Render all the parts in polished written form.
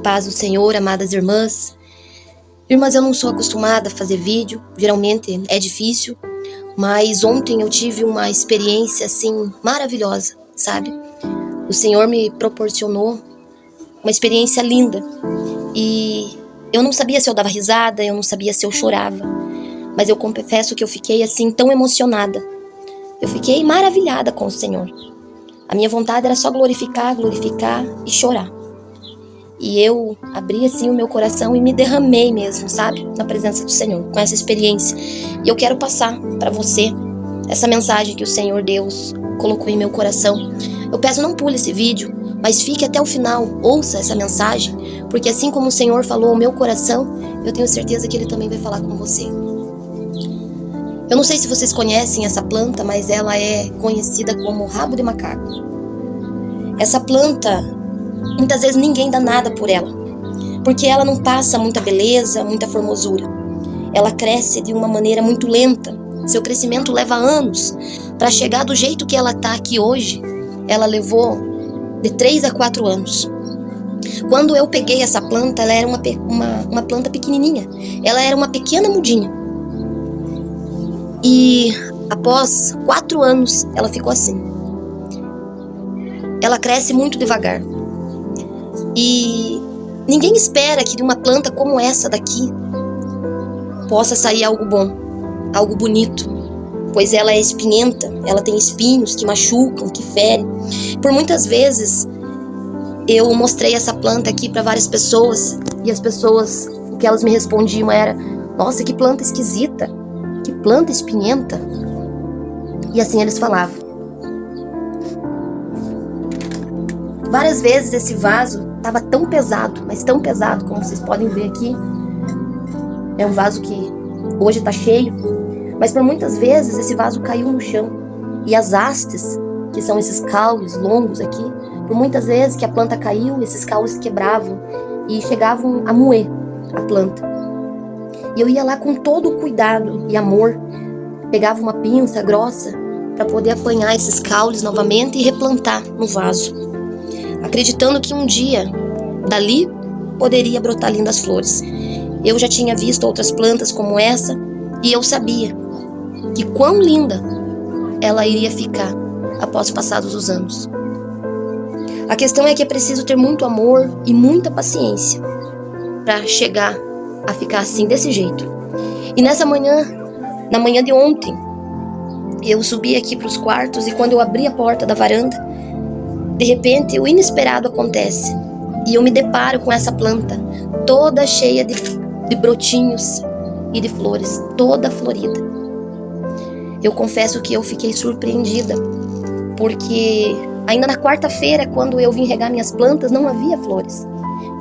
paz do Senhor, amadas irmãs. Irmãs, eu não sou acostumada a fazer vídeo, geralmente é difícil, mas ontem eu tive uma experiência assim maravilhosa, sabe? O Senhor me proporcionou uma experiência linda e eu não sabia se eu dava risada, eu não sabia se eu chorava, mas eu confesso que eu fiquei assim tão emocionada. Eu fiquei maravilhada com o Senhor. A minha vontade era só glorificar e chorar. E eu abri assim o meu coração e me derramei mesmo, sabe? Na presença do Senhor, com essa experiência. E eu quero passar para você essa mensagem que o Senhor Deus colocou em meu coração. Eu peço, não pule esse vídeo, mas fique até o final, ouça essa mensagem, porque assim como o Senhor falou ao meu coração, eu tenho certeza que Ele também vai falar com você. Eu não sei se vocês conhecem essa planta, mas ela é conhecida como rabo de macaco. Essa planta, muitas vezes ninguém dá nada por ela, porque ela não passa muita beleza, muita formosura. Ela cresce de uma maneira muito lenta. Seu crescimento leva anos. Para chegar do jeito que ela está aqui hoje, ela levou de 3 a 4 anos. Quando eu peguei essa planta, ela era uma planta pequenininha. Ela era uma pequena mudinha. E após 4 anos, ela ficou assim. Ela cresce muito devagar. E ninguém espera que de uma planta como essa daqui possa sair algo bom, algo bonito, pois ela é espinhenta, ela tem espinhos que machucam, que ferem. Por muitas vezes eu mostrei essa planta aqui para várias pessoas e as pessoas, o que elas me respondiam era: nossa, que planta esquisita, que planta espinhenta. E assim eles falavam. Várias vezes esse vaso estava tão pesado, mas tão pesado, como vocês podem ver aqui. É um vaso que hoje está cheio, mas por muitas vezes esse vaso caiu no chão. E as hastes, que são esses caules longos aqui, por muitas vezes que a planta caiu, esses caules quebravam e chegavam a moer a planta. E eu ia lá com todo o cuidado e amor, pegava uma pinça grossa para poder apanhar esses caules novamente e replantar no vaso, acreditando que um dia dali poderia brotar lindas flores. Eu já tinha visto outras plantas como essa e eu sabia que quão linda ela iria ficar após passados os anos. A questão é que é preciso ter muito amor e muita paciência para chegar a ficar assim, desse jeito. E nessa manhã, na manhã de ontem, eu subi aqui para os quartos e quando eu abri a porta da varanda, de repente o inesperado acontece e eu me deparo com essa planta toda cheia de brotinhos e de flores, toda florida. Eu confesso que eu fiquei surpreendida, porque ainda na quarta-feira, quando eu vim regar minhas plantas, não havia flores.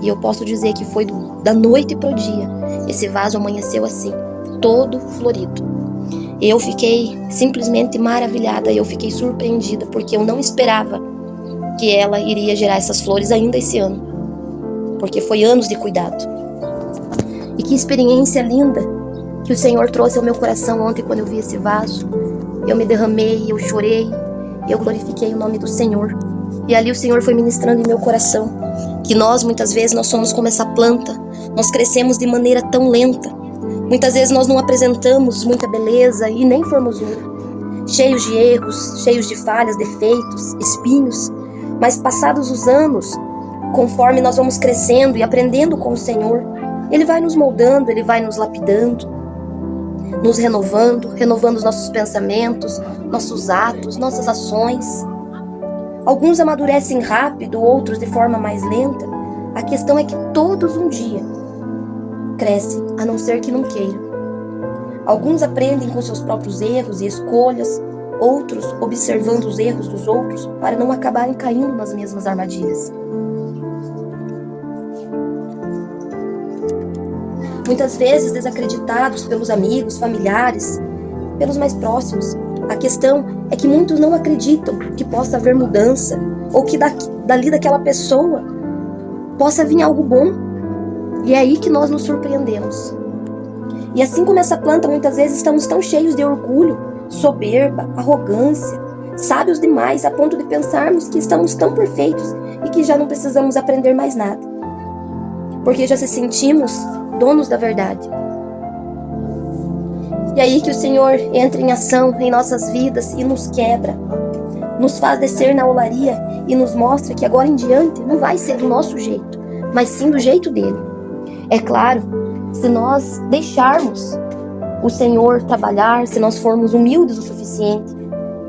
E eu posso dizer que foi da noite pro dia. Esse vaso amanheceu assim, todo florido. Eu fiquei simplesmente maravilhada, eu fiquei surpreendida, porque eu não esperava que ela iria gerar essas flores ainda esse ano, porque foi anos de cuidado. E que experiência linda que o Senhor trouxe ao meu coração ontem quando eu vi esse vaso. Eu me derramei, eu chorei, eu glorifiquei o nome do Senhor. E ali o Senhor foi ministrando em meu coração que nós, muitas vezes, nós somos como essa planta, nós crescemos de maneira tão lenta. Muitas vezes nós não apresentamos muita beleza e nem formosura, cheios de erros, cheios de falhas, defeitos, espinhos. Mas passados os anos, conforme nós vamos crescendo e aprendendo com o Senhor, Ele vai nos moldando, Ele vai nos lapidando, nos renovando os nossos pensamentos, nossos atos, nossas ações. Alguns amadurecem rápido, outros de forma mais lenta. A questão é que todos um dia crescem, a não ser que não queiram. Alguns aprendem com seus próprios erros e escolhas, outros observando os erros dos outros para não acabarem caindo nas mesmas armadilhas. Muitas vezes desacreditados pelos amigos, familiares, pelos mais próximos. A questão é que muitos não acreditam que possa haver mudança ou que dali daquela pessoa possa vir algo bom. E é aí que nós nos surpreendemos. E assim como essa planta, muitas vezes estamos tão cheios de orgulho, soberba, arrogância, sábios demais a ponto de pensarmos que estamos tão perfeitos e que já não precisamos aprender mais nada. porque já se sentimos donos da verdade. E aí que o Senhor entra em ação em nossas vidas e nos quebra, nos faz descer na olaria e nos mostra que agora em diante não vai ser do nosso jeito, mas sim do jeito dele. É claro, se nós deixarmos o Senhor trabalhar, se nós formos humildes o suficiente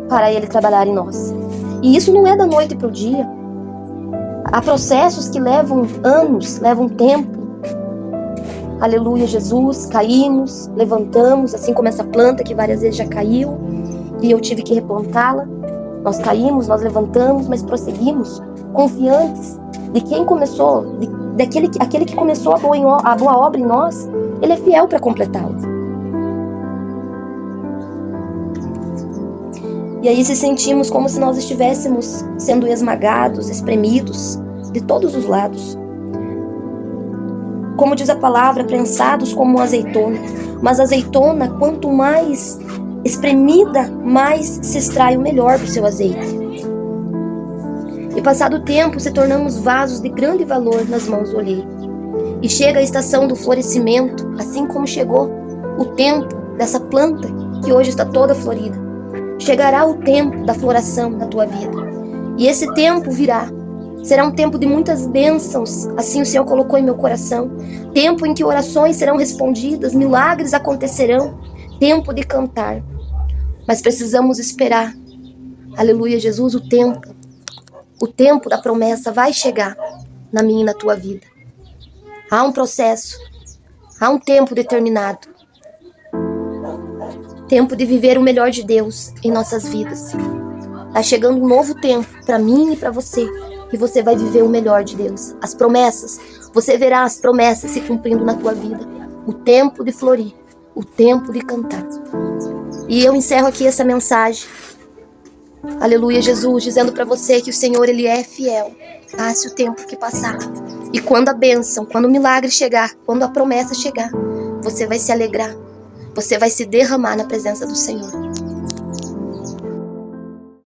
para Ele trabalhar em nós. E isso não é da noite para o dia. Há processos que levam anos, levam tempo. Aleluia, Jesus, caímos, levantamos, assim como essa planta que várias vezes já caiu e eu tive que replantá-la. Nós caímos, nós levantamos, mas prosseguimos, confiantes de quem começou, aquele que começou a boa obra em nós, Ele é fiel para completá-la. E aí se sentimos como se nós estivéssemos sendo esmagados, espremidos de todos os lados. Como diz a palavra, prensados como uma azeitona. Mas a azeitona, quanto mais espremida, mais se extrai o melhor do seu azeite. E passado o tempo, se tornamos vasos de grande valor nas mãos do oleiro. E chega a estação do florescimento, assim como chegou o tempo dessa planta que hoje está toda florida. Chegará o tempo da floração na tua vida. E esse tempo virá. Será um tempo de muitas bênçãos, assim o Senhor colocou em meu coração. Tempo em que orações serão respondidas, milagres acontecerão. Tempo de cantar. Mas precisamos esperar. Aleluia, Jesus, o tempo da promessa vai chegar na minha e na tua vida. Há um processo. Há um tempo determinado. Tempo de viver o melhor de Deus em nossas vidas. Está chegando um novo tempo para mim e para você. E você vai viver o melhor de Deus. As promessas, você verá as promessas se cumprindo na tua vida. O tempo de florir, o tempo de cantar. E eu encerro aqui essa mensagem. Aleluia, Jesus, dizendo para você que o Senhor, Ele é fiel. Passe o tempo que passar. E quando a bênção, quando o milagre chegar, quando a promessa chegar, você vai se alegrar. Você vai se derramar na presença do Senhor.